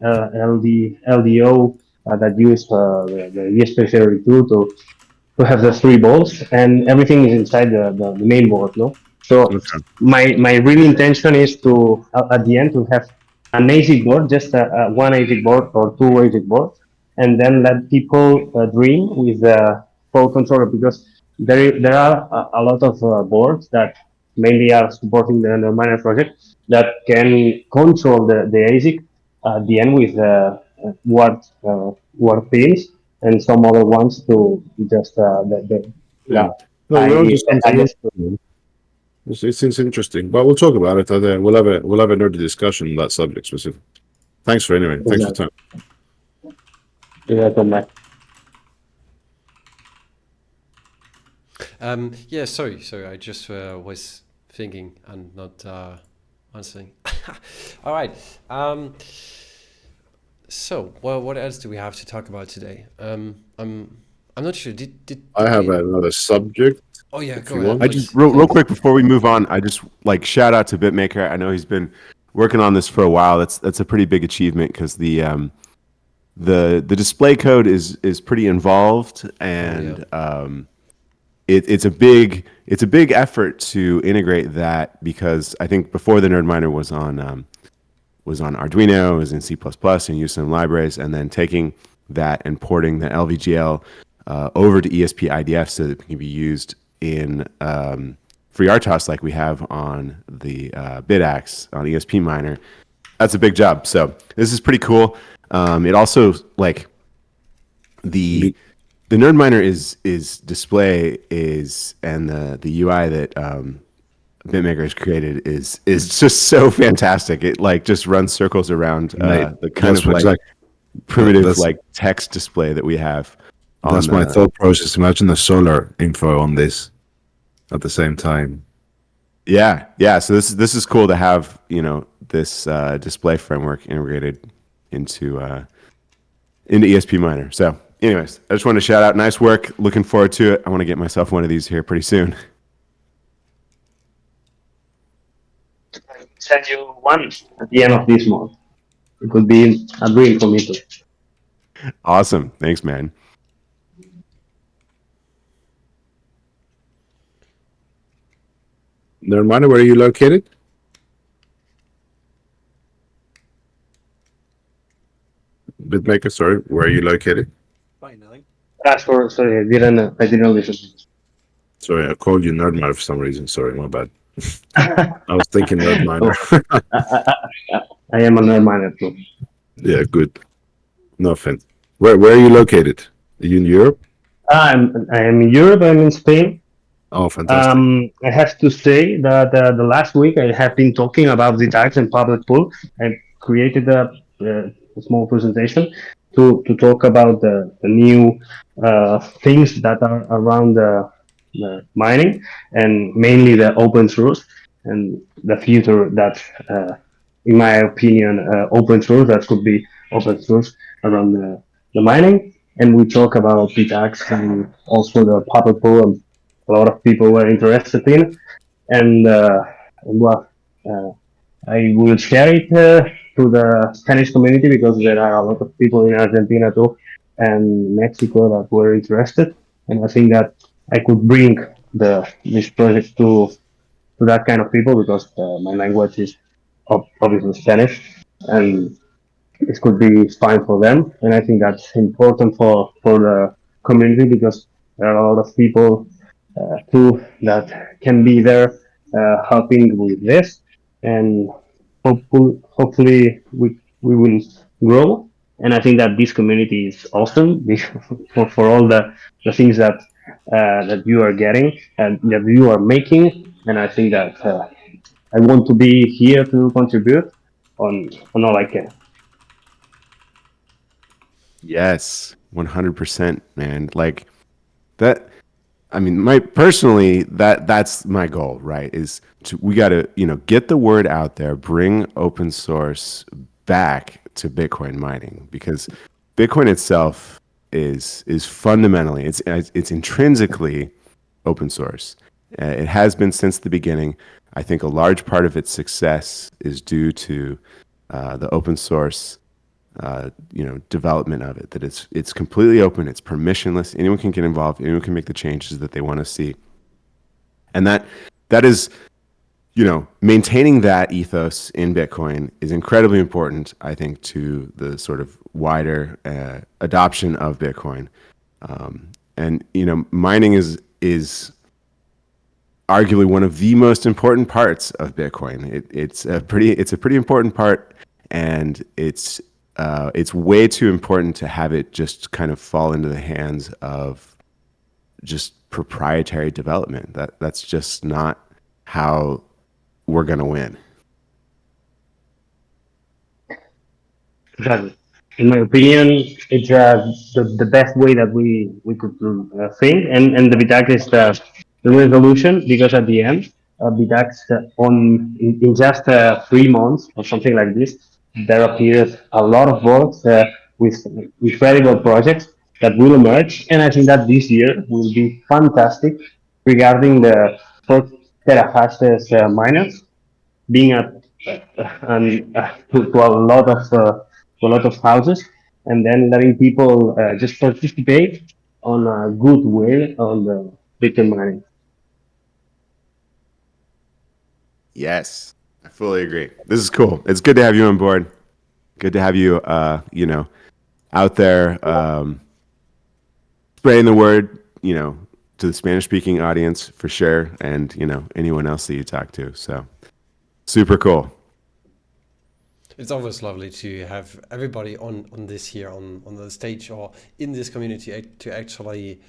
LDO that use the ESP32 to have the 3 bolts, and everything is inside the main board, no? So my real intention is to at the end to have an ASIC board, just a one ASIC board or 2 ASIC boards, and then let people dream with the full controller, because there are a lot of boards that mainly are supporting the miner project that can control the ASIC at the end with word pins, and some other ones to just No, I just it seems interesting, but we'll talk about it. We'll have a nerdy discussion on that subject specific. Thanks for anyway. Thanks for your time. Sorry. I just was thinking and not answering. All right. So, what else do we have to talk about today? I'm not sure. Did I have another subject. Oh yeah, go ahead. I just real quick before we move on, I just like shout out to BitMaker. I know he's been working on this for a while. That's a pretty big achievement, because the display code is pretty involved, and it's a big effort to integrate that, because I think before the Nerd Miner was on Arduino, it was in C++ and used some libraries, and then taking that and porting the LVGL over to ESP IDF so that it can be used in FreeRTOS like we have on the Bitaxe on ESP Miner. That's a big job. So this is pretty cool. It also, like, the Nerd Miner is display is, and the UI that BitMaker has created is just so fantastic. It like just runs circles around the kind of like primitive like text display that we have. That's my thought process. Imagine the solar info on this at the same time. Yeah. So this is cool to have, this display framework integrated into ESP Miner. So, anyways, I just want to shout out. Nice work. Looking forward to it. I want to get myself one of these here pretty soon. Send you one at the end of this month. It could be a dream for me too. Awesome. Thanks, man. Nerd Miner, where are you located? BitMaker, sorry, where are you located? Finally. Sorry, I didn't listen. Sorry, I called you Nerd Miner for some reason. Sorry, my bad. I was thinking Nerd Miner. I am a Nerd Miner too. Yeah, good. No offense. Where are you located? Are you in Europe? I am in Europe. I'm in Spain. Oh, fantastic. I have to say that the last week I have been talking about the Bitaxe and public pool. I created a small presentation to talk about the new things that are around the mining, and mainly the open source and the future that, in my opinion, open source that could be open source around the mining. And we talk about Bitaxe and also the public pool, and a lot of people were interested in. And I will share it to the Spanish community, because there are a lot of people in Argentina too and Mexico that were interested. And I think that I could bring this project to that kind of people, because my language is obviously Spanish, and it could be fine for them. And I think that's important for the community, because there are a lot of people too that can be there helping with this, and hopefully we will grow. And I think that this community is awesome for all the things that you are getting and that you are making. And I think that I want to be here to contribute on all I can. Yes, 100%, man. Like that. I mean, personally, that's my goal, right? We got to, get the word out there, bring open source back to Bitcoin mining, because Bitcoin itself is fundamentally, it's intrinsically open source. It has been since the beginning. I think a large part of its success is due to the open source development of it, that it's completely open, it's permissionless, anyone can get involved, anyone can make the changes that they want to see. And that is, maintaining that ethos in Bitcoin is incredibly important, I think, to the sort of wider adoption of Bitcoin. And mining is arguably one of the most important parts of Bitcoin. It's a pretty important part, and it's way too important to have it just kind of fall into the hands of just proprietary development. That's just not how we're going to win. Exactly. In my opinion, it's the best way that we could think, and the Bitaxe is the resolution, because at the end, Bitaxe in just 3 months or something like this, there appeared a lot of works with incredible projects that will emerge, and I think that this year will be fantastic regarding the first terahashes miners being to a lot of houses, and then letting people just participate on a good way on the Bitcoin mining. Yes, I fully agree. This is cool. It's good to have you on board. Good to have you, out there spreading the word, to the Spanish-speaking audience for sure, and anyone else that you talk to. So super cool. It's always lovely to have everybody on this here on the stage or in this community to actually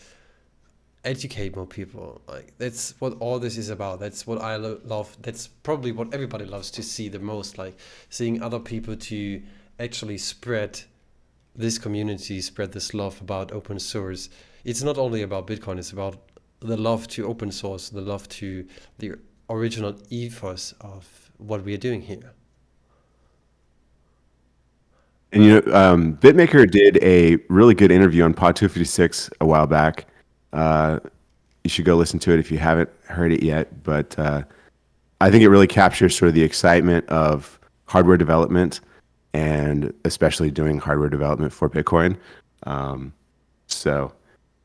educate more people. Like, that's what all this is about. That's what I love. That's probably what everybody loves to see the most, like seeing other people to actually spread this community, spread this love about open source. It's not only about Bitcoin, it's about the love to open source, the love to the original ethos of what we are doing here. And BitMaker did a really good interview on Pod 256 a while back. You should go listen to it if you haven't heard it yet. But I think it really captures sort of the excitement of hardware development, and especially doing hardware development for Bitcoin. So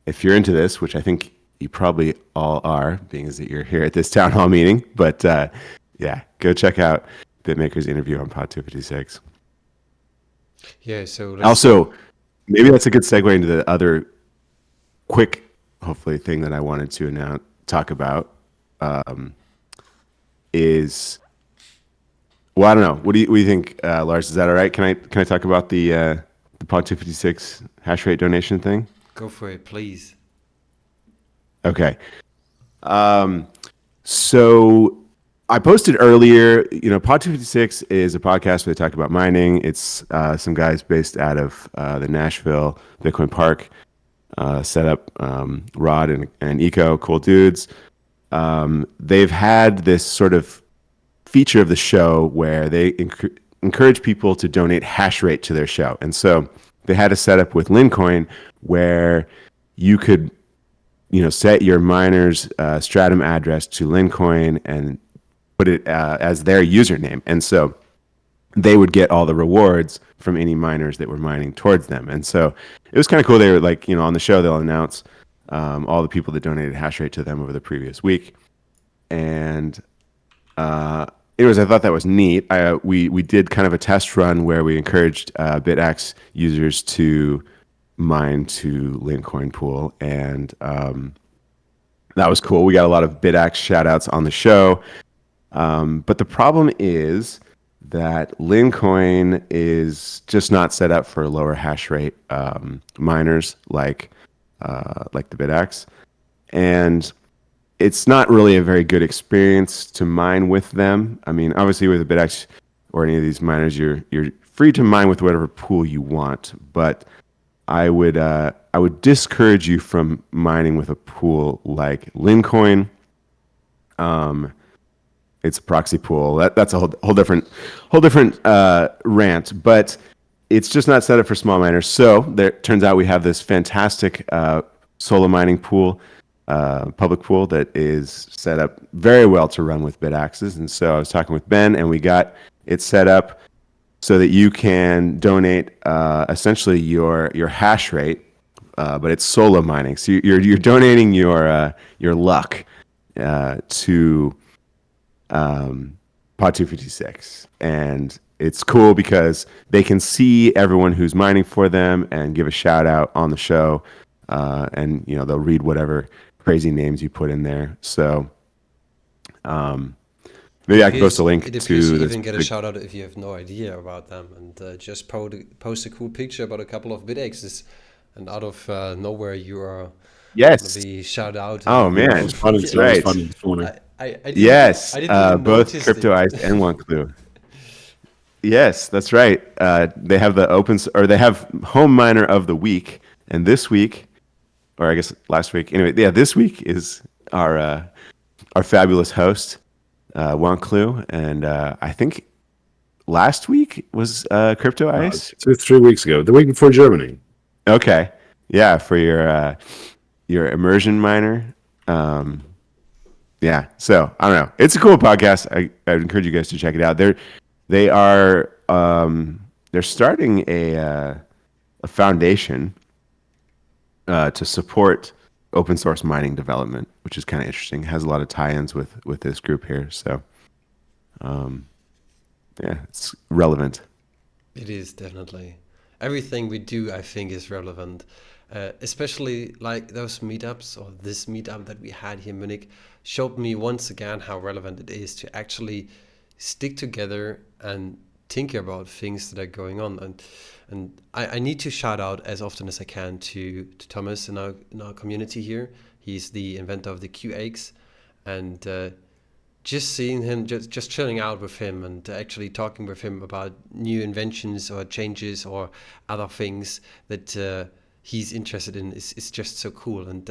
if you're into this, which I think you probably all are, being as that you're here at this town hall meeting, but yeah, go check out BitMaker's interview on Pod 256. Yeah, so also, maybe that's a good segue into the other quick, hopefully, thing that I wanted to talk about is, well, I don't know. What do you think, Lars? Is that all right? Can I talk about the Pod 256 hash rate donation thing? Go for it, please. Okay. So I posted earlier, Pod 256 is a podcast where they talk about mining. It's some guys based out of the Nashville Bitcoin Park set up, Rod and Eco, cool dudes. They've had this sort of feature of the show where they encourage people to donate hash rate to their show. And so they had a setup with Lincoin where you could, set your miner's Stratum address to Lincoin and put it as their username. And so they would get all the rewards from any miners that were mining towards them. And so it was kind of cool. They were like, on the show, they'll announce all the people that donated hash rate to them over the previous week. And anyways, I thought that was neat. We did kind of a test run where we encouraged Bitaxe users to mine to Lincoin pool. And that was cool. We got a lot of Bitaxe shout outs on the show. But the problem is that Lincoin is just not set up for lower hash rate miners like the Bitaxe, and it's not really a very good experience to mine with them. I mean, obviously with the Bitaxe or any of these miners, you're free to mine with whatever pool you want, but I would discourage you from mining with a pool like Lincoin. It's a proxy pool. That's a whole different rant, but it's just not set up for small miners. So there turns out we have this fantastic solo mining pool, public pool that is set up very well to run with Bitaxes. And so I was talking with Ben, and we got it set up so that you can donate essentially your hash rate, but it's solo mining. So you're donating your luck to Pod 256, and it's cool because they can see everyone who's mining for them and give a shout out on the show, and they'll read whatever crazy names you put in there. So maybe I can post a link It to appears you this. even get a shout out if you have no idea about them, and just post a cool picture about a couple of Bitaxes, and out of nowhere you are Yes. gonna be shout out. Oh man, It was funny. that's It was right. funny this morning. I didn't Yes, I didn't even both notice Crypto it. Ice and One Clue. Yes, that's right. They have they have Home Miner of the Week, and this week, or I guess last week. Anyway, yeah, this week is our fabulous host, One Clue, and I think last week was Crypto Ice. 2-3 weeks ago, the week before Germany. Okay, yeah, for your immersion miner. Yeah, so I don't know. It's a cool podcast. I would encourage you guys to check it out. They're starting a foundation to support open source mining development, which is kind of interesting. It has a lot of tie-ins with this group here. So yeah, it's relevant. It is definitely. Everything we do, I think, is relevant. Especially like those meetups or this meetup that we had here in Munich showed me once again how relevant it is to actually stick together and think about things that are going on. And I need to shout out as often as I can to Thomas in our community here. He's the inventor of the QX, and just seeing him, just chilling out with him and actually talking with him about new inventions or changes or other things that he's interested in is just so cool. And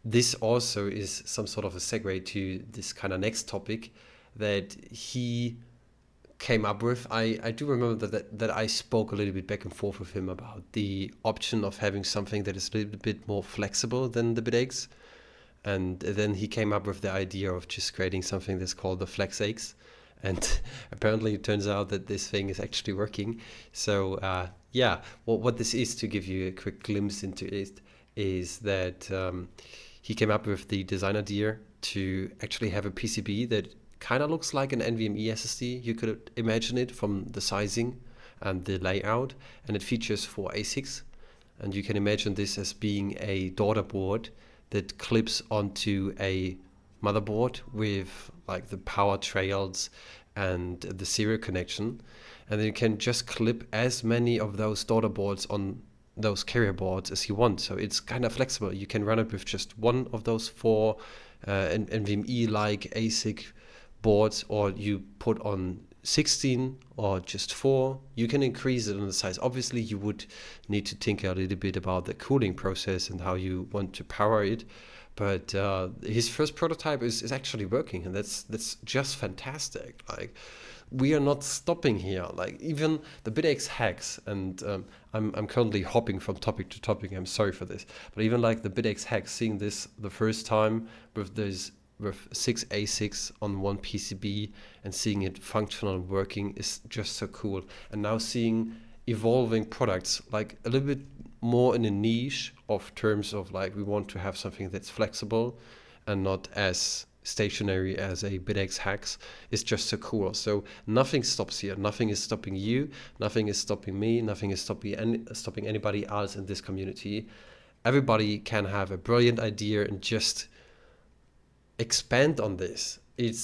this also is some sort of a segue to this kind of next topic that he came up with. I do remember that I spoke a little bit back and forth with him about the option of having something that is a little bit more flexible than the Bitaxe. And then he came up with the idea of just creating something that's called the FlexX. And apparently it turns out that this thing is actually working. So yeah, what this is, to give you a quick glimpse into it, is that he came up with the design idea to actually have a PCB that kind of looks like an NVMe SSD. You could imagine it from the sizing and the layout, and it features 4 ASICs. And you can imagine this as being a daughter board that clips onto a motherboard with like the power trails and the serial connection, and then you can just clip as many of those daughter boards on those carrier boards as you want. So it's kind of flexible. You can run it with just one of those 4 NVMe like ASIC boards, or you put on 16 or just 4. You can increase it in the size. Obviously you would need to think a little bit about the cooling process and how you want to power it, but his first prototype is actually working, and that's just fantastic. Like, we are not stopping here. Like, even the Bitaxe hacks, and I'm currently hopping from topic to topic, I'm sorry for this, but even like the Bitaxe hacks, seeing this the first time with 6 ASICs on one PCB and seeing it functional and working is just so cool. And now seeing evolving products, like a little bit more in a niche of terms of like, we want to have something that's flexible and not as stationary as a Bitaxe hacks, is just so cool. So nothing stops here. Nothing is stopping you. Nothing is stopping me. Nothing is stopping anybody else in this community. Everybody can have a brilliant idea and just expand on this. It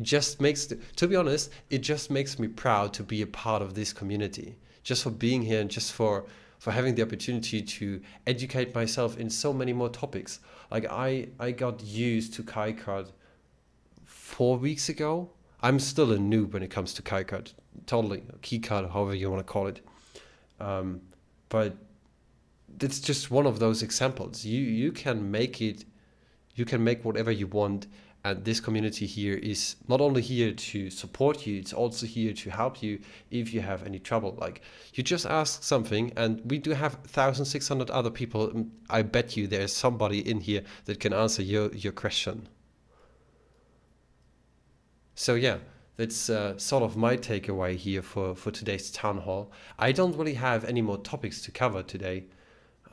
just makes, to be honest, it just makes me proud to be a part of this community, just for being here and just for having the opportunity to educate myself in so many more topics. Like, I got used to KiCad 4 weeks ago. I'm still a noob when it comes to KiCad, totally, KiCad, however you want to call it. But it's just one of those examples. You can make it, you can make whatever you want, and this community here is not only here to support you, it's also here to help you if you have any trouble. Like, you just ask something, and we do have 1,600 other people. I bet you there's somebody in here that can answer your question. So yeah, that's sort of my takeaway here for today's town hall. I don't really have any more topics to cover today.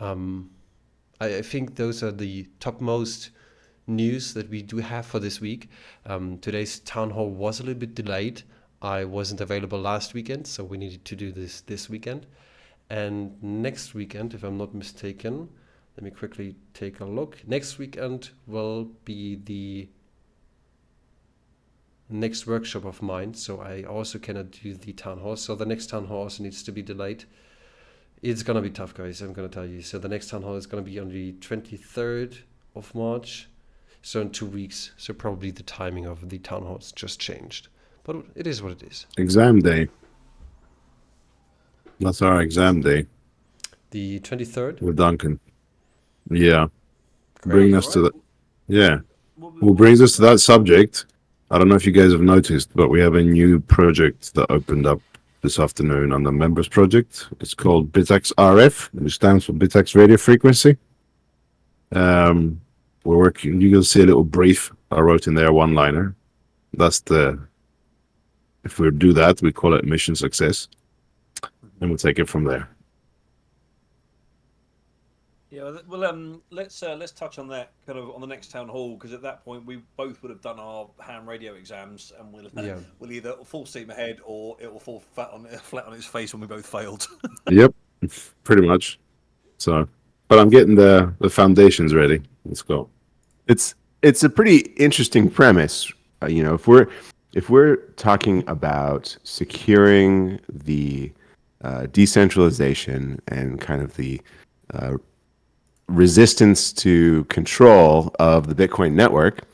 I think those are the topmost news that we do have for this week. Today's town hall was a little bit delayed. I wasn't available last weekend, so we needed to do this weekend. And next weekend, if I'm not mistaken, let me quickly take a look. Next weekend will be the next workshop of mine, so I also cannot do the town hall. So the next town hall also needs to be delayed. It's gonna be tough, guys, I'm gonna tell you. So the next town hall is gonna be on the 23rd of March. So in 2 weeks, so probably the timing of the town halls just changed. But it is what it is. Exam day. That's our exam day The 23rd? with Duncan. Yeah. Great. Bring us to that. Yeah. What- Well, brings us to that subject. I don't know if you guys have noticed, but we have a new project that opened up this afternoon on the members project. It's called Bitaxe RF, which stands for Bitaxe Radio Frequency. We're working. You can see a little brief I wrote in there, one-liner. That's the. If we do that, we call it mission success, and we'll take it from there. Yeah, well, let's touch on that kind of on the next town hall, because at that point we both would have done our ham radio exams, and we'll either full steam ahead or it will fall flat on its face when we both failed. Yep, pretty much. So, but I'm getting the foundations ready. Let's go. It's a pretty interesting premise. You know, if we're talking about securing the decentralization and kind of the resistance to control of the Bitcoin network,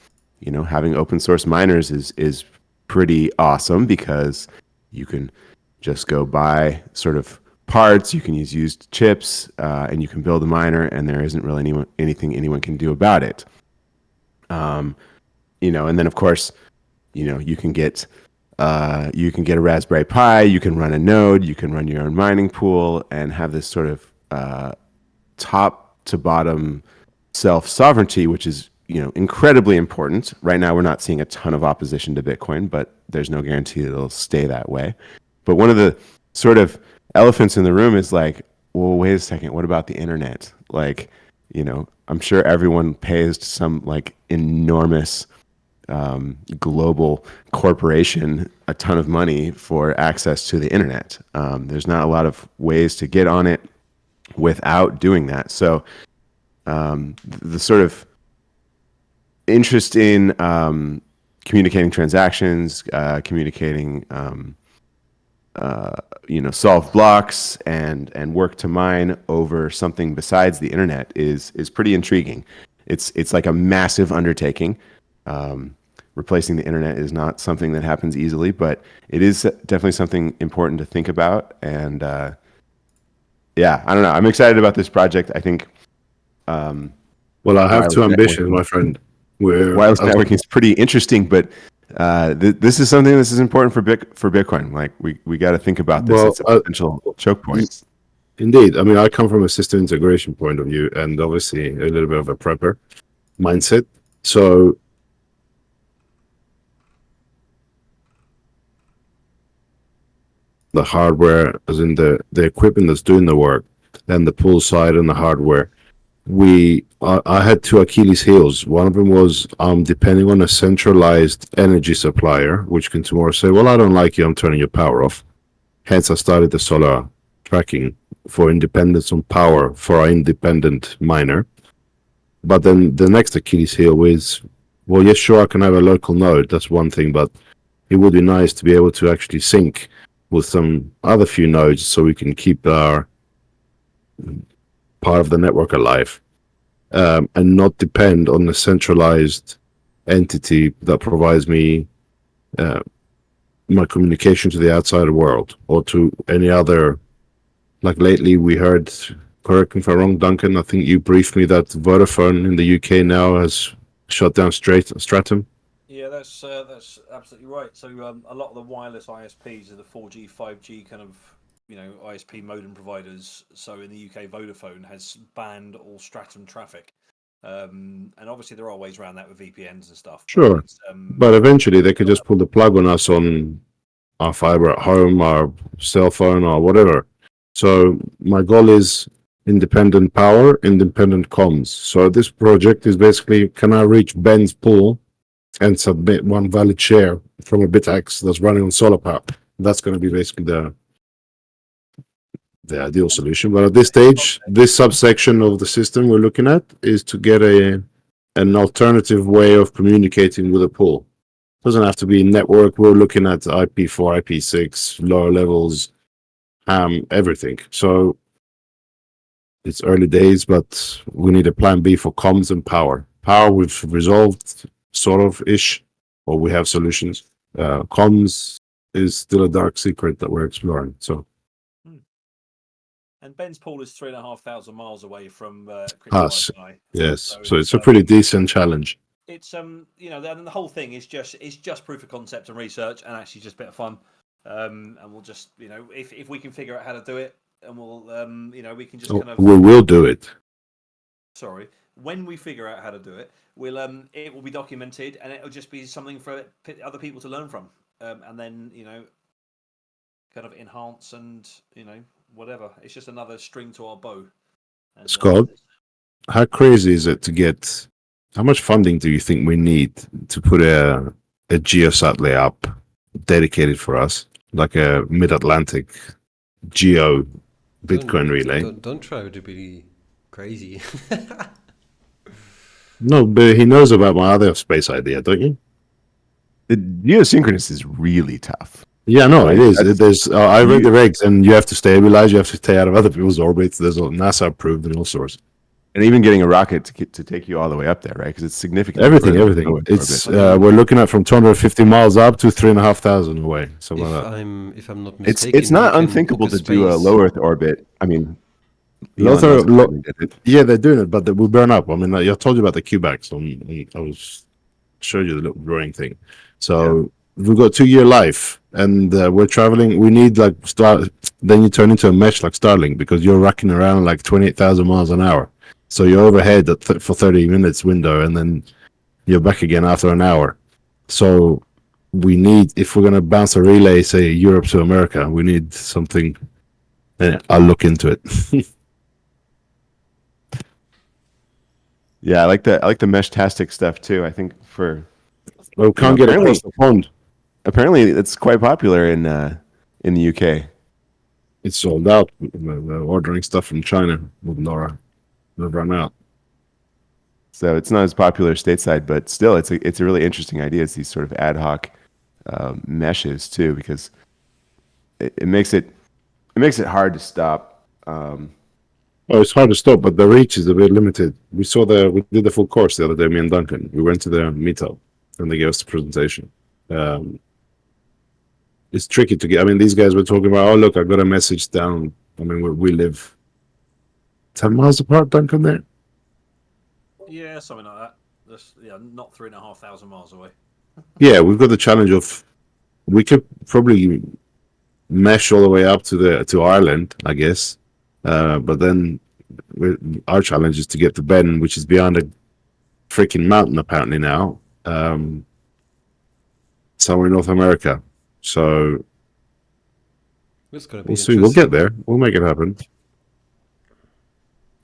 you know, having open source miners is pretty awesome, because you can just go buy sort of parts, you can use used chips, and you can build a miner, and there isn't really anything anyone can do about it. You know, and then of course, you know, you can get a Raspberry Pi, you can run a node, you can run your own mining pool, and have this sort of top to bottom self-sovereignty, which is, you know, incredibly important. Right now, we're not seeing a ton of opposition to Bitcoin, but there's no guarantee that it'll stay that way. But one of the sort of elephants in the room is like, well, wait a second, what about the internet? Like, you know, I'm sure everyone pays to some like enormous global corporation a ton of money for access to the internet. There's not a lot of ways to get on it without doing that. So the sort of interest in communicating transactions, communicating, you know, solve blocks and work to mine over something besides the internet is pretty intriguing. It's like a massive undertaking. Replacing the internet is not something that happens easily, but it is definitely something important to think about. And yeah, I don't know. I'm excited about this project. I think. Well, I have two ambitions, my friend. Wireless networking is pretty interesting, but this is something this is important for Bitcoin. Like we got to think about this. It's a potential choke point. Indeed. I mean, I come from a system integration point of view, and obviously a little bit of a prepper mindset. So the hardware, as in the equipment that's doing the work, then the pool side and the hardware. I had two Achilles heels. One of them was depending on a centralized energy supplier, which can tomorrow say, well, I don't like you, I'm turning your power off. Hence, I started the solar tracking for independence on power for our independent miner. But then the next Achilles heel is, well, yes, sure, I can have a local node. That's one thing, but it would be nice to be able to actually sync with some other few nodes so we can keep our part of the network alive, and not depend on the centralized entity that provides me my communication to the outside world or to any other. Like lately we heard correct me if I'm wrong, Duncan. I think you briefed me that Vodafone in the UK now has shut down Stratum. Yeah, that's absolutely right. So a lot of the wireless ISPs are the 4G, 5G kind of ISP modem providers. So in the UK, Vodafone has banned all Stratum traffic, and obviously there are ways around that with VPNs and stuff. Sure, It's, but eventually they could just pull the plug on us on our fiber at home, our cell phone, or whatever. So my goal is independent power, independent comms. So this project is basically, can I reach Ben's pool and submit one valid share from a Bitaxe that's running on solar power? That's going to be basically the ideal solution. But at this stage, this subsection of the system we're looking at is to get an alternative way of communicating with a pool. Doesn't have to be network. We're looking at IP4, IP6, lower levels, everything. So it's early days, but we need a plan B for comms and power. Power we've resolved sort of ish, or we have solutions. Comms is still a dark secret that we're exploring. So and Ben's pool is 3,500 miles away from us, Wi-Fi. yes. So it's a pretty decent challenge. It's the whole thing is just proof of concept and research, and actually just a bit of fun. And we'll just if we can figure out how to do it, and we'll we can just kind of we will do it. Sorry, when we figure out how to do it, we'll it will be documented, and it'll just be something for other people to learn from, and then kind of enhance and whatever. It's just another string to our bow. And, Scott, how crazy is it to get? How much funding do you think we need to put a GeoSat lay up dedicated for us, like a mid-Atlantic geo Bitcoin relay? Don't try to be crazy. No, but he knows about my other space idea, don't you? The geosynchronous is really tough. Yeah, no, it is. There's I read the regs, and you have to stabilize. You have to stay out of other people's orbits. There's NASA approved and all sorts. And even getting a rocket to take you all the way up there, right? Because it's significant. Everything. It's we're looking at from 250 miles up to 3,500 away. So if I'm not mistaken, it's not unthinkable to do a low Earth orbit. I mean, yeah, they're doing it, but they will burn up. I mean, I told you about the Cubax. I was showed you the little drawing thing. So we've got 2-year life, and we're traveling. We need then you turn into a mesh like Starlink, because you're rocking around like 28,000 miles an hour. So you're overhead for 30 minutes window, and then you're back again after an hour. So we need, if we're going to bounce a relay, say Europe to America, we need something. I'll look into it. Yeah, I like the Meshtastic stuff too. I think we can't get across the pond. Apparently, it's quite popular in the UK. It's sold out. We're ordering stuff from China with Laura. They've run out. So it's not as popular stateside, but still, it's a really interesting idea. It's these sort of ad hoc meshes too, because it makes it hard to stop. It's hard to stop, but the reach is a bit limited. We did the full course the other day, me and Duncan. We went to the meetup, and they gave us the presentation. It's tricky to get. I mean, these guys were talking about, oh, look, I got a message down. I mean, we live 10 miles apart, Duncan, there? Yeah, something like that. Just, not 3,500 miles away. Yeah, we've got the challenge of, we could probably mesh all the way up to Ireland, I guess. But then our challenge is to get to Ben, which is beyond a freaking mountain apparently now, somewhere in North America. So we'll see. We'll get there. We'll make it happen.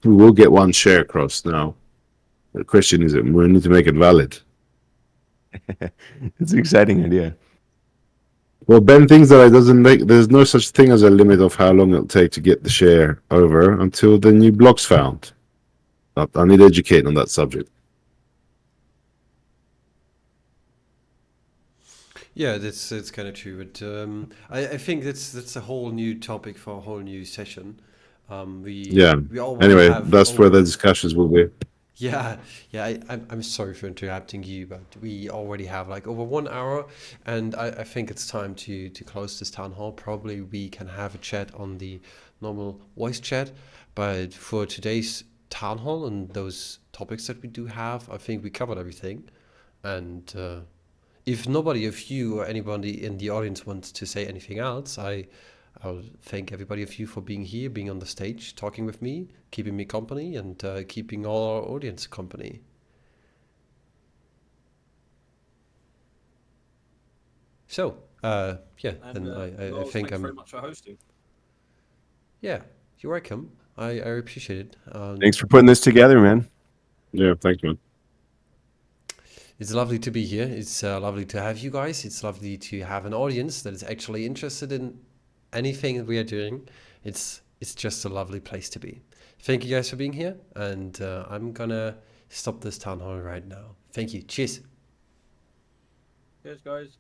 We will get one share across now. The question is, we need to make it valid. It's an exciting idea. Well, Ben thinks that it doesn't make. There's no such thing as a limit of how long it'll take to get the share over until the new block's found. I need to educate on that subject. Yeah, it's kind of true, but I think that's a whole new topic for a whole new session. Anyway, that's where the discussions will be. Yeah. I'm sorry for interrupting you, but we already have like over 1 hour, and I think it's time to close this town hall. Probably we can have a chat on the normal voice chat, But for today's town hall and those topics that we do have, I think we covered everything. And if nobody of you or anybody in the audience wants to say anything else, I'll thank everybody of you for being here, being on the stage, talking with me, keeping me company, and keeping all our audience company. So, yeah, And then I Lars, think thanks very much for hosting. Yeah, you're welcome. I appreciate it. Thanks for putting this together, man. Yeah, thanks, man. It's lovely to be here. It's lovely to have you guys. It's lovely to have an audience that is actually interested in anything that we are doing. It's just a lovely place to be. Thank you guys for being here, and I'm gonna stop this town hall right now. Thank you. Cheers. Cheers, guys.